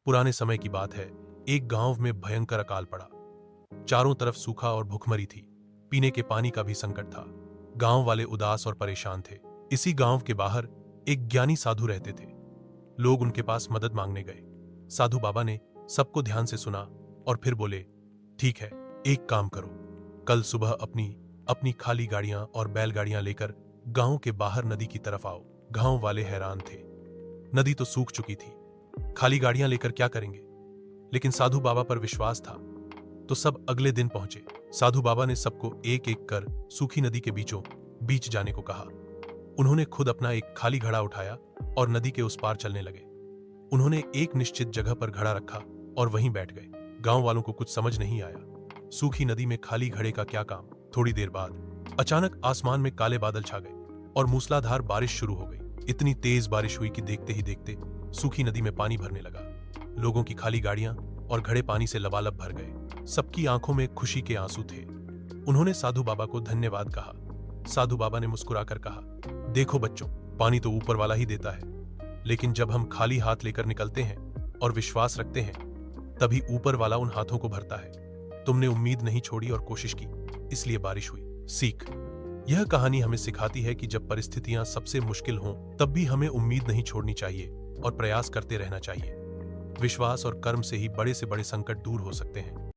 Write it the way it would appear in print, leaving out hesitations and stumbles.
पुराने समय की बात है। एक गांव में भयंकर अकाल पड़ा। चारों तरफ सूखा और भूखमरी थी। पीने के पानी का भी संकट था। गांव वाले उदास और परेशान थे। इसी गांव के बाहर एक ज्ञानी साधु रहते थे। लोग उनके पास मदद मांगने गए। साधु बाबा ने सबको ध्यान से सुना और फिर बोले, ठीक है, एक काम करो, कल सुबह अपनी अपनी खाली गाड़ियां और बैलगाड़ियां लेकर गांव के बाहर नदी की तरफ आओ। गांव वाले हैरान थे। नदी तो सूख चुकी थी, खाली गाड़ियां लेकर क्या करेंगे? लेकिन साधु बाबा पर विश्वास था, तो सब अगले दिन पहुंचे। साधु बाबा ने सबको एक एक कर सूखी नदी के बीचों बीच जाने को कहा। उन्होंने खुद अपना एक खाली घड़ा उठाया और नदी के उस पार चलने लगे। उन्होंने एक निश्चित जगह पर घड़ा रखा और वहीं बैठ गए। गांव वालों को कुछ समझ नहीं आया। सूखी नदी में खाली घड़े का क्या काम? थोड़ी देर बाद अचानक आसमान में काले बादल छा गए और मूसलाधार बारिश शुरू हो गई। इतनी तेज बारिश हुई कि देखते ही देखते सूखी नदी में पानी भरने लगा। लोगों की खाली गाड़ियां और घड़े पानी से लबालब भर गए। सबकी आंखों में खुशी के आंसू थे। उन्होंने साधु बाबा को धन्यवाद कहा। साधु बाबा ने मुस्कुराकर कहा, देखो बच्चों, पानी तो ऊपर वाला ही देता है, लेकिन जब हम खाली हाथ लेकर निकलते हैं और विश्वास रखते हैं, तभी ऊपर वाला उन हाथों को भरता है। तुमने उम्मीद नहीं छोड़ी और कोशिश की, इसलिए बारिश हुई। सीख: यह कहानी हमें सिखाती है कि जब परिस्थितियां सबसे मुश्किल हों, तब भी हमें उम्मीद नहीं छोड़नी चाहिए और प्रयास करते रहना चाहिए। विश्वास और कर्म से ही बड़े से बड़े संकट दूर हो सकते हैं।